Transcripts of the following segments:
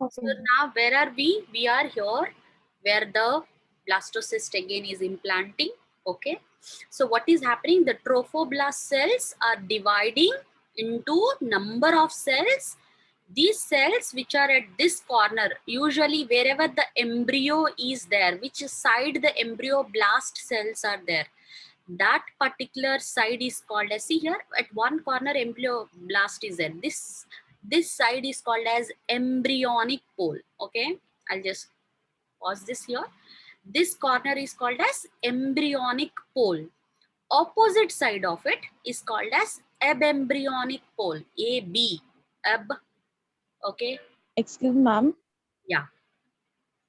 Okay. So now where are we? We are here where the blastocyst again is implanting. Okay. So what is happening? The trophoblast cells are dividing into number of cells. These cells which are at this corner, usually wherever the embryo is there, which side the embryoblast cells are there, that particular side is called as, see here at one corner embryoblast is there, this side is called as embryonic pole. Okay, I'll just pause this here. This corner is called as embryonic pole. Opposite side of it is called as abembryonic pole. Ab. Okay. Excuse me, ma'am. Yeah,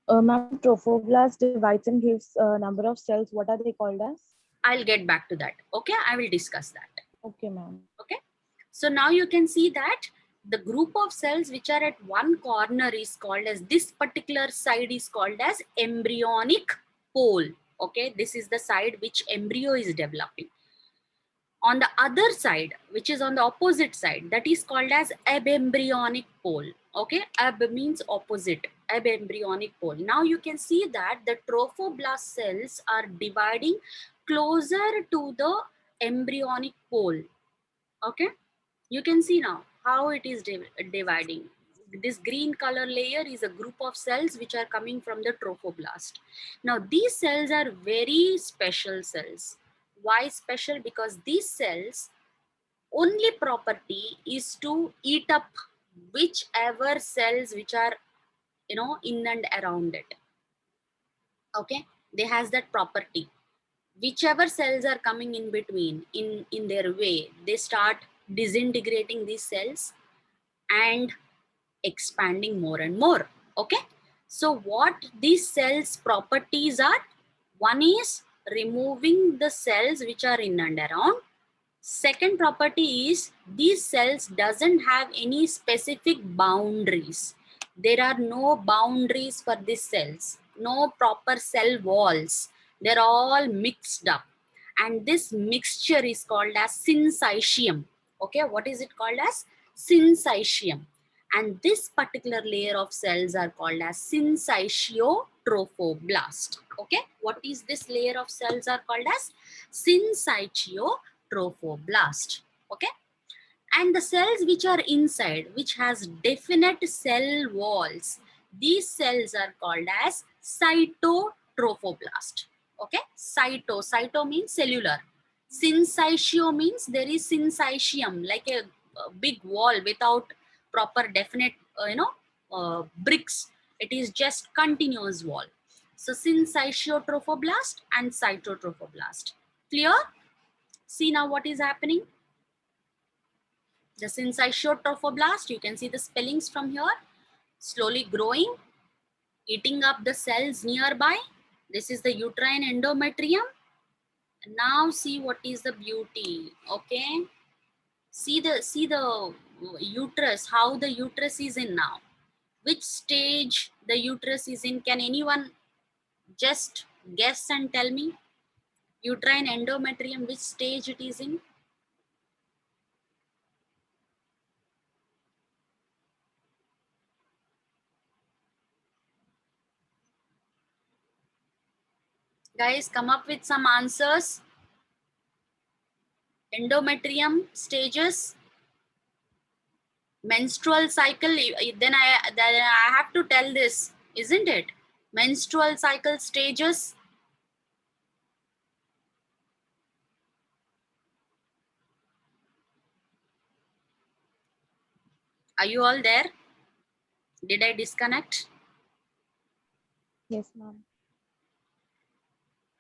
Ma'am, trophoblast divides and gives a number of cells. What are they called as? I'll get back to that. Okay, I will discuss that. Okay, ma'am. Okay, so now you can see that the group of cells which are at one corner is called as, this particular side is called as embryonic pole. Okay, this is the side which embryo is developing. On the other side, which is on the opposite side, that is called as abembryonic pole. Okay, ab means opposite, abembryonic pole. Now you can see that the trophoblast cells are dividing closer to the embryonic pole. Okay, you can see now how it is dividing. This green color layer is a group of cells which are coming from the trophoblast. Now these cells are very special cells. Why special? Because these cells only property is to eat up whichever cells which are, you know, in and around it. Okay, they has that property. Whichever cells are coming in between, in their way, they start disintegrating these cells and expanding more and more. Okay, so what these cells properties are? One is removing the cells which are in and around. Second property is these cells doesn't have any specific boundaries. There are no boundaries for these cells, no proper cell walls. They're all mixed up. And this mixture is called as syncytium. Okay, what is it called as? Syncytium. And this particular layer of cells are called as syncytiotrophoblast. Okay, what is this layer of cells are called as? Syncytiotrophoblast. Okay, and the cells which are inside, which has definite cell walls, these cells are called as cytotrophoblast. Okay, cyto means cellular. Syncytio means there is syncytium, like a big wall without proper definite bricks. It is just continuous wall. So syncytiotrophoblast and cytotrophoblast. Clear? See now what is happening. The syncytiotrophoblast, you can see the spellings from here, slowly growing, eating up the cells nearby. This is the uterine endometrium. Now see what is the beauty. Okay, see the uterus, how the uterus is in now. Which stage the uterus is in? Can anyone just guess and tell me? Uterine endometrium, which stage it is in? Guys, come up with some answers. Endometrium stages, menstrual cycle. Then I have to tell this, isn't it? Menstrual cycle stages. Are you all there? Did I disconnect? Yes, ma'am.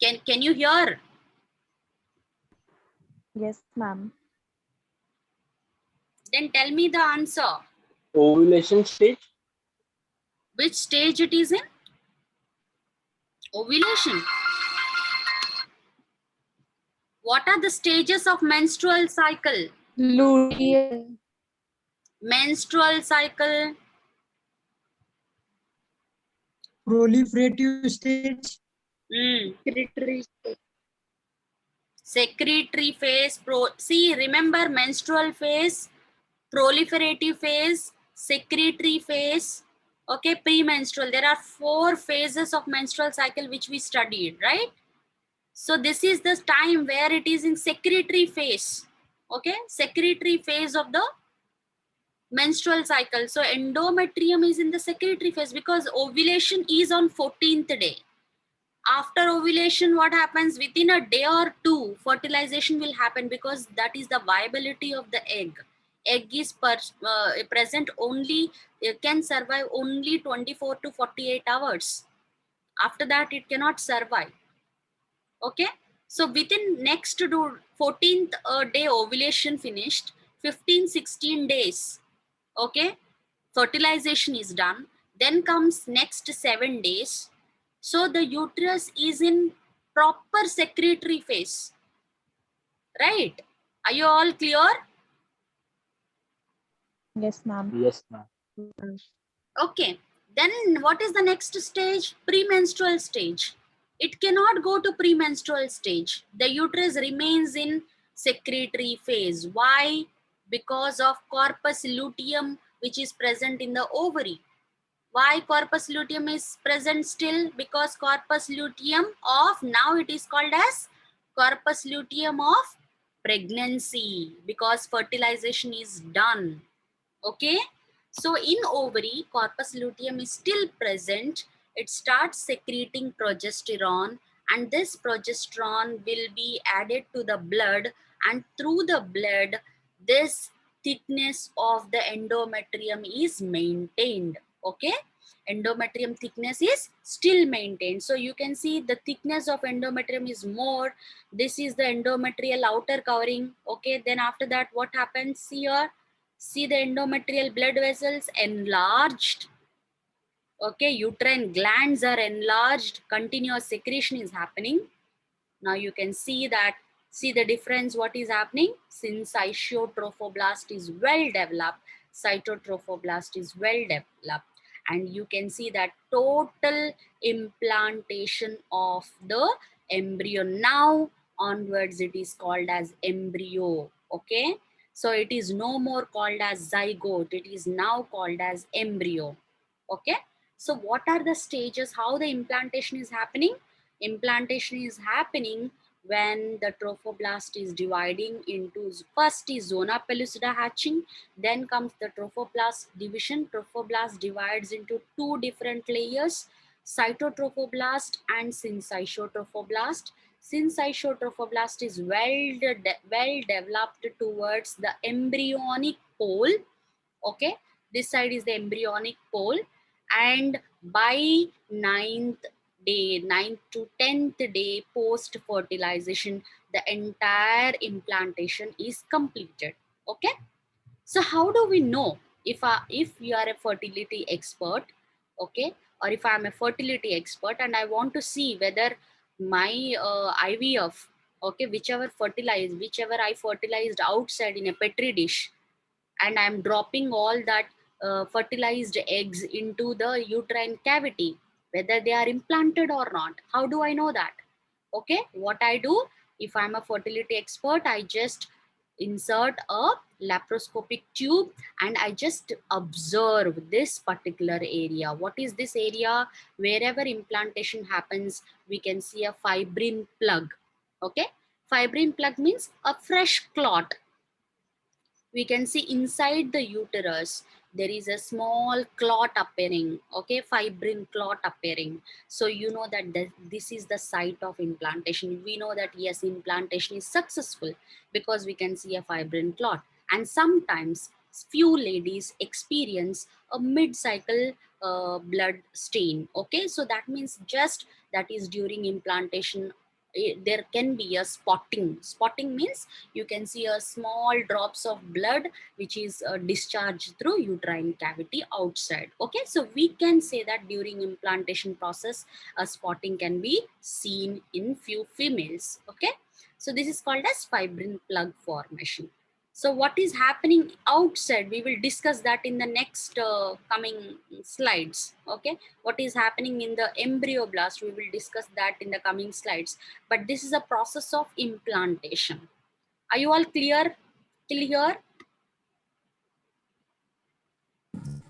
Can you hear? Yes, ma'am. Then tell me the answer. Ovulation stage. Which stage it is in? Ovulation. What are the stages of menstrual cycle? Luteal. Menstrual cycle, proliferative stage, secretory phase. See, remember menstrual phase, proliferative phase, secretory phase. Okay, premenstrual. There are 4 phases of menstrual cycle which we studied, right? So this is the time where it is in secretory phase. Okay, secretory phase of the menstrual cycle. So endometrium is in the secretory phase because ovulation is on 14th day. After ovulation, what happens? Within a day or two, fertilization will happen because that is the viability of the egg. Egg is present only, it can survive only 24 to 48 hours. After that, it cannot survive. Okay, so within next to 14th day ovulation finished, 15-16 days, okay, fertilization is done. Then comes next 7 days. So the uterus is in proper secretory phase, right? Are you all clear? Yes, ma'am. Yes, ma'am. Okay, then what is the next stage? Premenstrual stage. It cannot go to premenstrual stage. The uterus remains in secretory phase. Why? Because of corpus luteum, which is present in the ovary. Why corpus luteum is present still? Because corpus luteum of, now it is called as corpus luteum of pregnancy, because fertilization is done. Okay, so in ovary, corpus luteum is still present. It starts secreting progesterone, and this progesterone will be added to the blood, and through the blood this thickness of the endometrium is maintained. Okay, endometrium thickness is still maintained. So you can see the thickness of endometrium is more. This is the endometrial outer covering. Okay, then after that what happens here? See the endometrial blood vessels enlarged. Okay, uterine glands are enlarged. Continuous secretion is happening. Now you can see that, see the difference what is happening. Since ischiotropoblast is well developed, cytotrophoblast is well developed. And you can see that total implantation of the embryo. Now onwards it is called as embryo. Okay, so it is no more called as zygote, it is now called as embryo. Okay, so what are the stages, how the implantation is happening? Implantation is happening when the trophoblast is dividing into, first is zona pellucida hatching, then comes the trophoblast division. Trophoblast divides into 2 different layers, cytotrophoblast and syncytotrophoblast. Syncytotrophoblast is well developed towards the embryonic pole. Okay, this side is the embryonic pole, and by 9th to 10th day post fertilization, the entire implantation is completed. Okay, so how do we know if you are a fertility expert? Okay, or if I'm a fertility expert and I want to see whether my IVF, okay, whichever I fertilized outside in a petri dish, and I'm dropping all that fertilized eggs into the uterine cavity, whether they are implanted or not. How do I know that? Okay, what I do, if I'm a fertility expert, I just insert a laparoscopic tube and I just observe this particular area. What is this area? Wherever implantation happens, we can see a fibrin plug. Okay, fibrin plug means a fresh clot. We can see inside the uterus there is a small clot appearing. Okay, fibrin clot appearing. So you know that this is the site of implantation. We know that yes, implantation is successful because we can see a fibrin clot. And sometimes few ladies experience a mid-cycle blood stain. Okay, so that means just that is during implantation, there can be a spotting. Spotting means you can see a small drops of blood which is discharged through uterine cavity outside. Okay, so we can say that during implantation process a spotting can be seen in few females. Okay, so this is called as fibrin plug formation. So what is happening outside, we will discuss that in the next coming slides. Okay, what is happening in the embryoblast, we will discuss that in the coming slides. But this is a process of implantation. Are you all clear till here?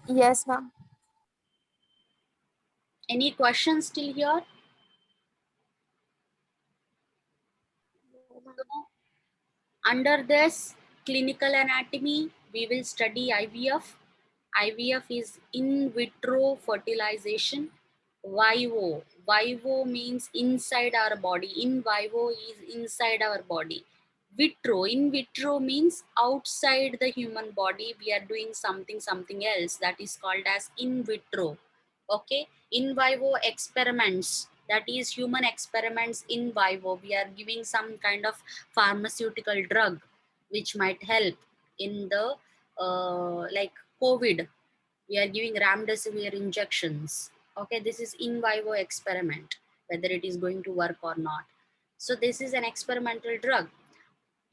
Yes, ma'am. Any questions still here? So, under this clinical anatomy, we will study IVF. IVF is in vitro fertilization. Vivo. Vivo means inside our body. In vivo is inside our body. Vitro. In vitro means outside the human body. We are doing something else, that is called as in vitro. Okay. In vivo experiments, that is human experiments in vivo. We are giving some kind of pharmaceutical drug which might help in the like COVID. We are giving remdesivir injections. Okay, this is in vivo experiment, whether it is going to work or not. So this is an experimental drug.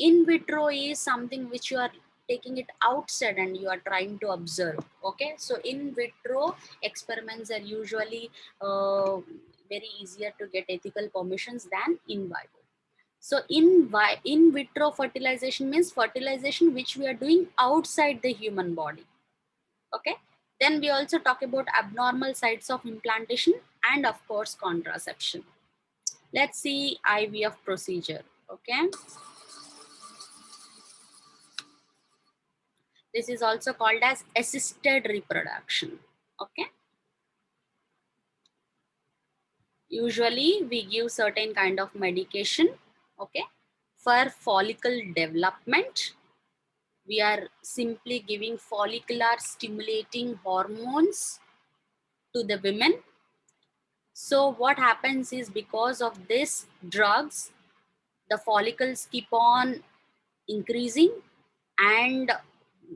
In vitro is something which you are taking it outside and you are trying to observe. Okay, so in vitro experiments are usually very easier to get ethical permissions than in vivo. So in vitro fertilization means fertilization which we are doing outside the human body. Okay, then we also talk about abnormal sites of implantation and of course contraception. Let's see IVF procedure. Okay, this is also called as assisted reproduction. Okay, usually we give certain kind of medication. Okay, for follicle development, we are simply giving follicular stimulating hormones to the women. So what happens is, because of this drugs, the follicles keep on increasing, and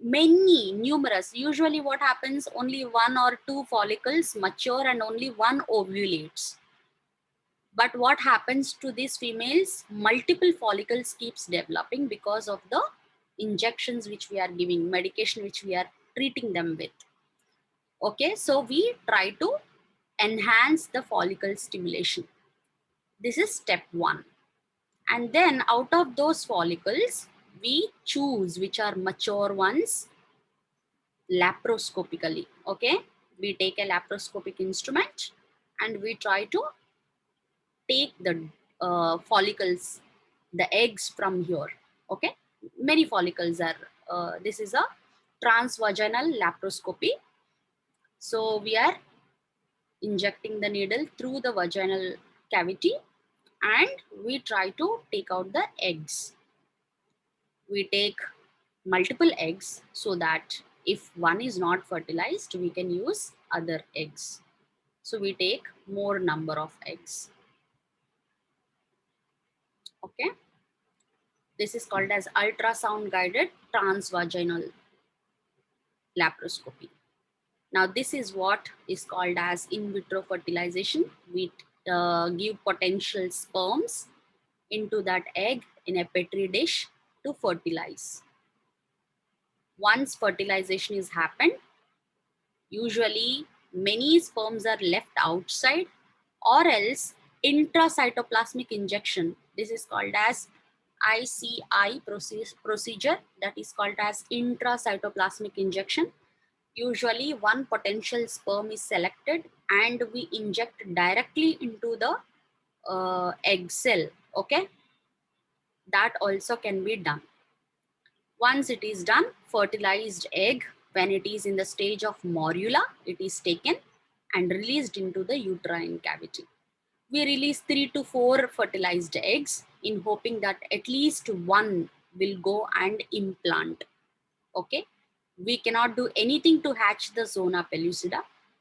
many numerous, usually what happens, only one or two follicles mature and only one ovulates. But what happens to these females, multiple follicles keeps developing because of the injections which we are giving, medication which we are treating them with. Okay, so we try to enhance the follicle stimulation. This is step one. And then out of those follicles, we choose which are mature ones laparoscopically. Okay, we take a laparoscopic instrument and we try to take the follicles, the eggs from here. Okay, many follicles are, this is a transvaginal laparoscopy. So we are injecting the needle through the vaginal cavity and we try to take out the eggs. We take multiple eggs so that if one is not fertilized, we can use other eggs. So we take more number of eggs. Okay, this is called as ultrasound guided transvaginal laparoscopy. Now this is what is called as in vitro fertilization. We give potential sperms into that egg in a petri dish to fertilize. Once fertilization is happened, usually many sperms are left outside, or else intracytoplasmic injection. This is called as ICI procedure, that is called as intracytoplasmic injection. Usually one potential sperm is selected and we inject directly into the egg cell. Okay, that also can be done. Once it is done, fertilized egg, when it is in the stage of morula, it is taken and released into the uterine cavity. We release 3 to 4 fertilized eggs in hoping that at least one will go and implant. Okay, we cannot do anything to hatch the zona pellucida.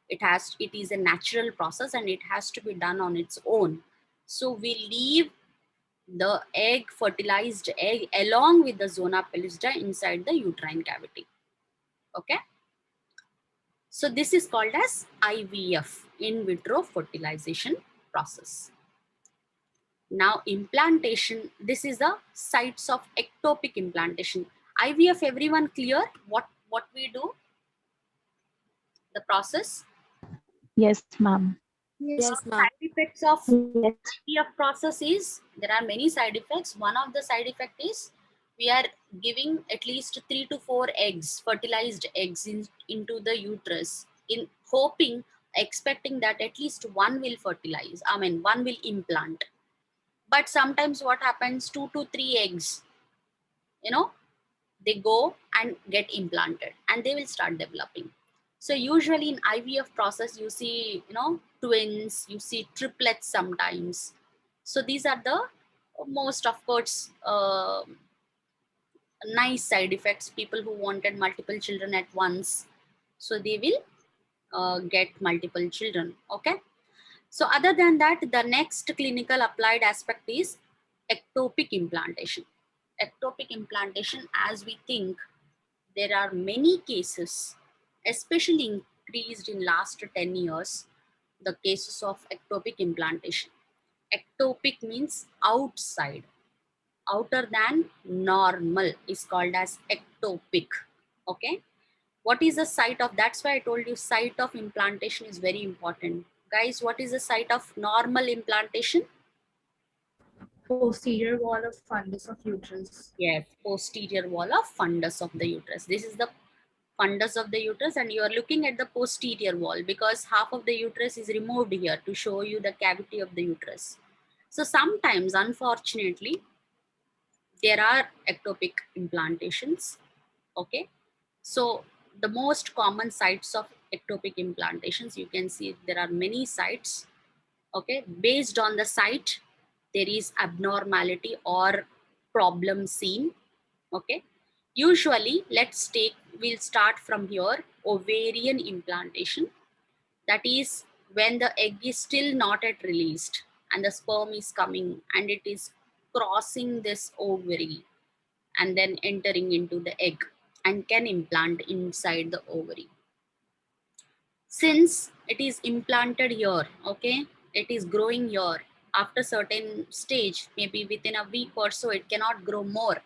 It is a natural process and it has to be done on its own. So we leave the egg, fertilized egg, along with the zona pellucida inside the uterine cavity. Okay, so this is called as IVF, in vitro fertilization process. Now implantation, this is the sites of ectopic implantation. IVF, everyone clear what we do, the process? Yes, ma'am. So Yes, ma'am. side effects of Yes. IVF process is, there are many side effects. One of the side effect is we are giving at least 3 to 4 eggs, fertilized eggs into the uterus, in hoping expecting that at least one will fertilize, I mean one will implant. But sometimes what happens, 2 to 3 eggs, you know, they go and get implanted and they will start developing. So usually in IVF process, you see, you know, twins, you see triplets sometimes. So these are the most, of course, nice side effects. People who wanted multiple children at once, so they will get multiple children. Okay. So other than that, the next clinical applied aspect is ectopic implantation. Ectopic implantation, as we think, there are many cases, especially increased in last 10 years, the cases of ectopic implantation. Ectopic means outside, outer than normal is called as ectopic. Okay. What is the site of, that's why I told you site of implantation is very important. Guys, what is the site of normal implantation? Posterior wall of fundus of uterus. Yes, posterior wall of fundus of the uterus. This is the fundus of the uterus, and you are looking at the posterior wall because half of the uterus is removed here to show you the cavity of the uterus. So sometimes, unfortunately, there are ectopic implantations. Okay. So the most common sites of ectopic implantations, you can see there are many sites. Okay. Based on the site, there is abnormality or problem seen. Okay. Usually, we'll start from here, ovarian implantation. That is when the egg is still not yet released and the sperm is coming and it is crossing this ovary and then entering into the egg and can implant inside the ovary. Since it is implanted here, okay, it is growing here, after certain stage, maybe within a week or so, it cannot grow more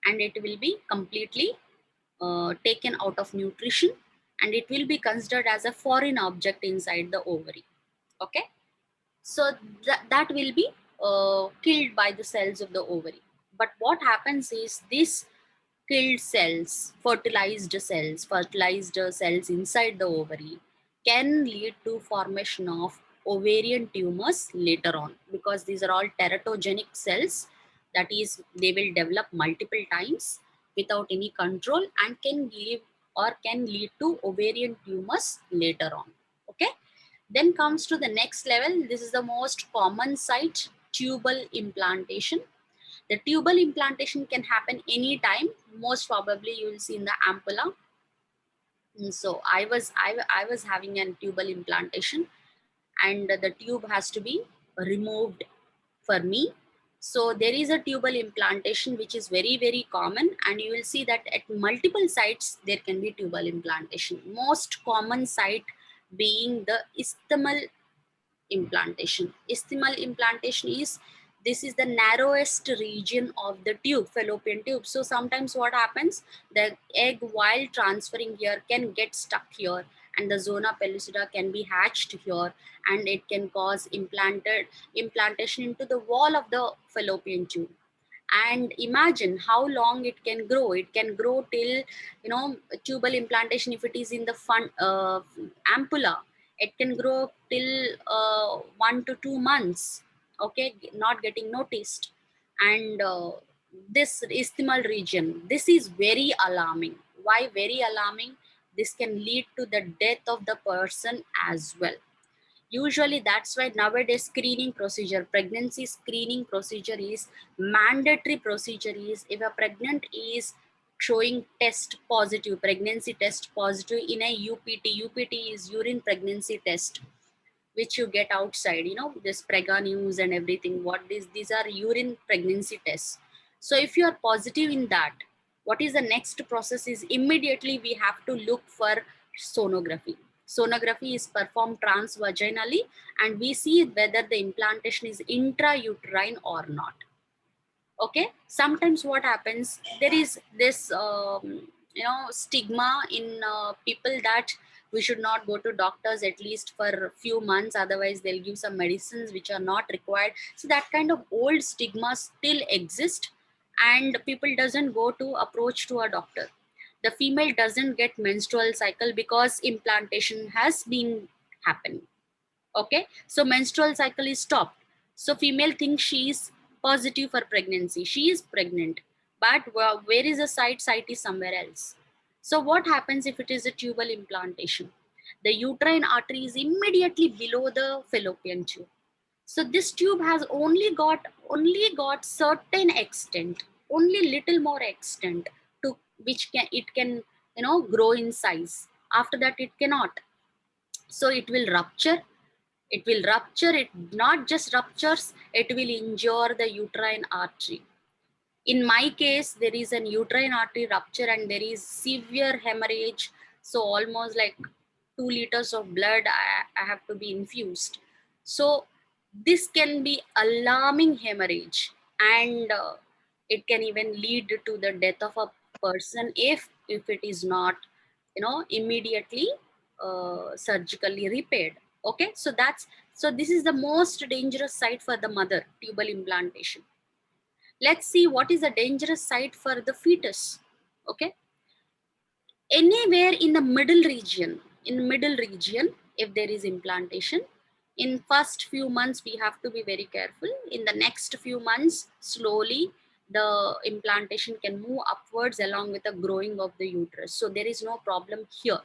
and it will be completely taken out of nutrition and it will be considered as a foreign object inside the ovary. Okay. So that will be killed by the cells of the ovary. But what happens is this killed cells, fertilized cells inside the ovary can lead to formation of ovarian tumors later on, because these are all teratogenic cells. That is, they will develop multiple times without any control and can give or can lead to ovarian tumors later on. Okay. Then comes to the next level. This is the most common site, tubal implantation. The tubal implantation can happen anytime. Most probably you will see in the ampulla. So I was having a tubal implantation and the tube has to be removed for me. So there is a tubal implantation which is very, very common, and you will see that at multiple sites there can be tubal implantation. Most common site being the isthmal implantation. Isthmal implantation is, this is the narrowest region of the tube, fallopian tube. So sometimes what happens, the egg while transferring here can get stuck here and the zona pellucida can be hatched here and it can cause implantation into the wall of the fallopian tube. And imagine how long it can grow. It can grow till, you know, tubal implantation, if it is in the ampulla, it can grow till 1 to 2 months. Okay, not getting noticed. And this isthmal region, this is very alarming. Why very alarming? This can lead to the death of the person as well. Usually that's why nowadays screening procedure, pregnancy screening procedure is mandatory procedure. Is if a pregnant is showing test positive, pregnancy test positive in a UPT is urine pregnancy test, which you get outside, you know, this Prega News and everything. What these are urine pregnancy tests. So if you are positive in that, what is the next process is immediately we have to look for sonography. Sonography is performed transvaginally and we see whether the implantation is intrauterine or not. Okay. Sometimes what happens, there is this you know, stigma in people that we should not go to doctors at least for a few months, otherwise they'll give some medicines which are not required. So that kind of old stigma still exists and people doesn't go to approach to a doctor. The female doesn't get menstrual cycle because implantation has been happening. Okay, so menstrual cycle is stopped. So female thinks she is positive for pregnancy. She is pregnant, but where is the site? Site is somewhere else. So what happens if it is a tubal implantation? The uterine artery is immediately below the fallopian tube. So this tube has only got certain extent, only little more extent to which it can grow in size. After that it cannot. So it will rupture. It not just ruptures, it will injure the uterine artery. In my case, there is an uterine artery rupture and there is severe hemorrhage. So almost like 2 liters of blood I have to be infused. So this can be alarming hemorrhage, and it can even lead to the death of a person if it is not immediately surgically repaired. Okay, so this is the most dangerous site for the mother, tubal implantation. Let's see what is a dangerous site for the fetus. Okay, anywhere in the middle region, if there is implantation, in first few months we have to be very careful. In the next few months, slowly the implantation can move upwards along with the growing of the uterus, so there is no problem here.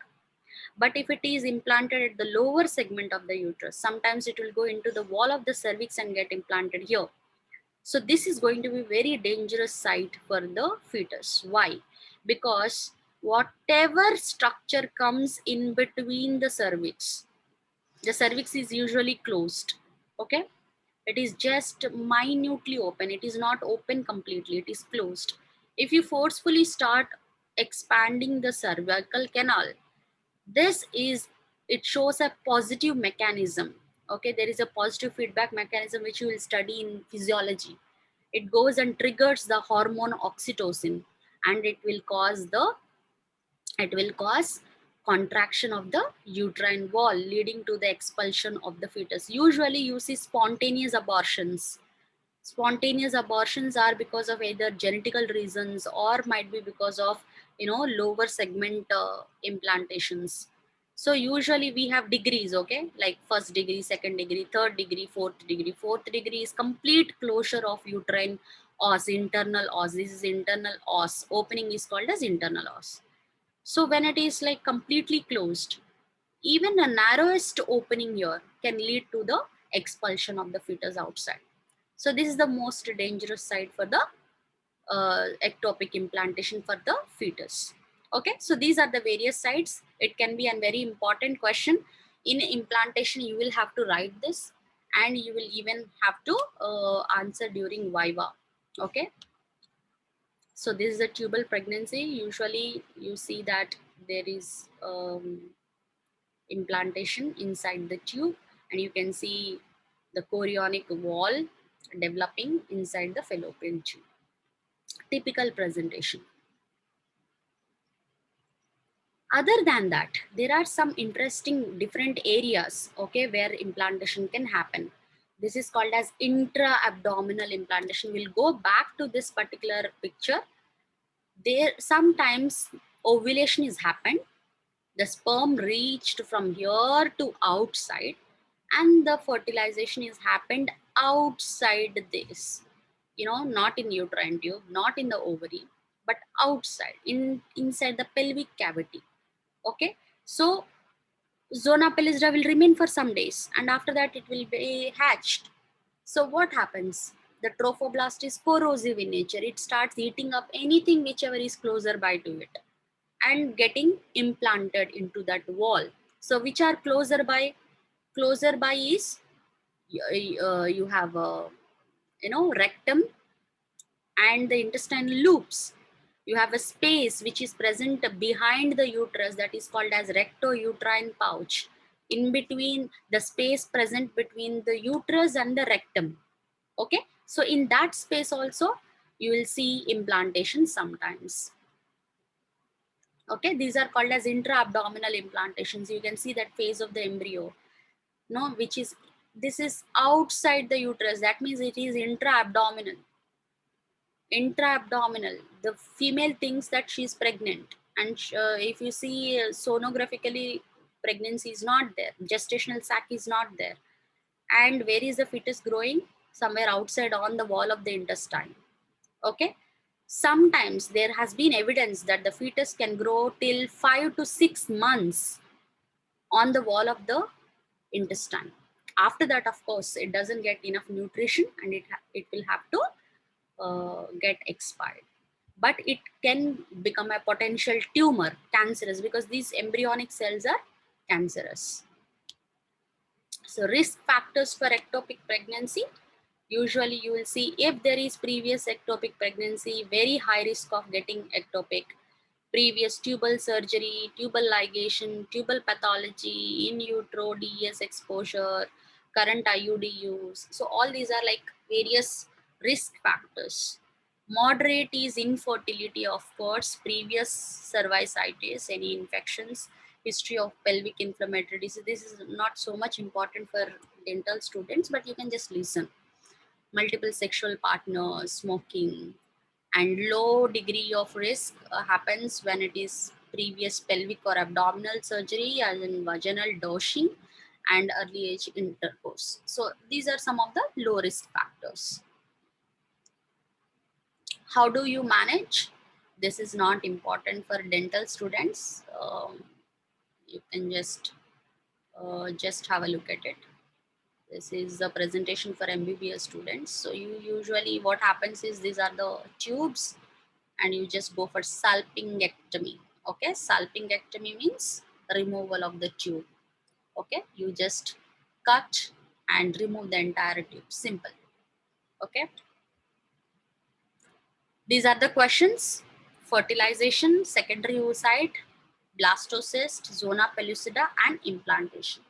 But if it is implanted at the lower segment of the uterus, sometimes it will go into the wall of the cervix and get implanted here. So this is going to be very dangerous site for the fetus. Why? Because whatever structure comes in between the cervix is usually closed. Okay? It is just minutely open. It is not open completely. It is closed. If you forcefully start expanding the cervical canal, it shows a positive mechanism. Okay, there is a positive feedback mechanism which you will study in physiology. It goes and triggers the hormone oxytocin, and it will cause contraction of the uterine wall, leading to the expulsion of the fetus. Usually you see spontaneous abortions. Spontaneous abortions are because of either genetical reasons or might be because of lower segment implantations. So usually we have degrees, okay, like first degree, second degree, third degree, fourth degree. Fourth degree is complete closure of uterine os, internal os. This is internal os. Opening is called as internal os. So when it is like completely closed, even the narrowest opening here can lead to the expulsion of the fetus outside. So this is the most dangerous site for the ectopic implantation for the fetus. Okay, so these are the various sites. It can be a very important question. In implantation, you will have to write this, and you will even have to answer during Viva. Okay, so this is a tubal pregnancy. Usually you see that there is implantation inside the tube, and you can see the chorionic wall developing inside the fallopian tube. Typical presentation. Other than that, there are some interesting different areas, okay, where implantation can happen. This is called as intra-abdominal implantation. We'll go back to this particular picture. There sometimes ovulation is happened. The sperm reached from here to outside, and the fertilization is happened outside this. Not in uterine tube, not in the ovary, but outside, inside the pelvic cavity. Okay, so zona pallida will remain for some days, and after that it will be hatched. So what happens? The trophoblast is corrosive in nature. It starts eating up anything whichever is closer by to it and getting implanted into that wall. So which are closer by? Closer by is you have a rectum and the intestinal loops. You have a space which is present behind the uterus that is called as recto-uterine pouch. In between, the space present between the uterus and the rectum. Okay, so in that space also you will see implantation sometimes. Okay, these are called as intra-abdominal implantations. You can see that phase of the embryo, which is, this is outside the uterus. That means it is intra-abdominal. Intra-abdominal. The female thinks that she is pregnant, and if you see sonographically, pregnancy is not there, gestational sac is not there. And where is the fetus growing? Somewhere outside on the wall of the intestine. Okay. Sometimes there has been evidence that the fetus can grow till 5 to 6 months on the wall of the intestine. After that, of course, it doesn't get enough nutrition and it will have to get expired. But it can become a potential tumor, cancerous, because these embryonic cells are cancerous. So risk factors for ectopic pregnancy. Usually you will see if there is previous ectopic pregnancy, very high risk of getting ectopic, previous tubal surgery, tubal ligation, tubal pathology, in utero, DES exposure, current IUD use. So all these are like various risk factors. Moderate is infertility, of course, previous cervicitis, any infections, history of pelvic inflammatory disease. This is not so much important for dental students, but you can just listen. Multiple sexual partners, smoking, and low degree of risk happens when it is previous pelvic or abdominal surgery, as in vaginal dosing and early age intercourse. So these are some of the low risk factors. How do you manage? This is not important for dental students. You can just have a look at it. This is a presentation for MBBS students. So you usually, what happens is these are the tubes and you just go for salpingectomy. Okay, salpingectomy means removal of the tube. Okay, you just cut and remove the entire tube. Simple. Okay, these are the questions: fertilization, secondary oocyte, blastocyst, zona pellucida, and implantation.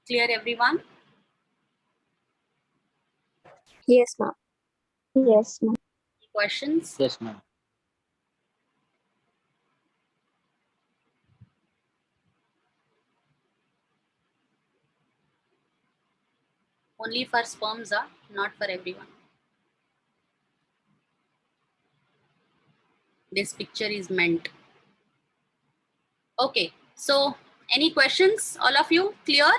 Clear, everyone? Yes, ma'am. Yes, ma'am. Questions? Yes, ma'am. Only for sperms, not for everyone. This picture is meant. Okay, so any questions, all of you? Clear?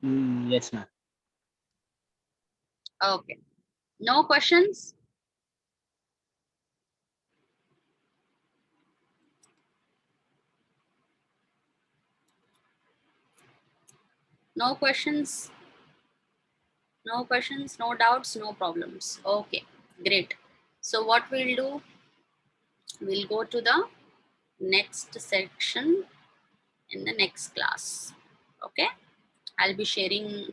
Yes, ma'am. Okay, no questions? No questions? No questions, no doubts, no problems. Okay, great. So what we'll do, we'll go to the next section in the next class. Okay, I'll be sharing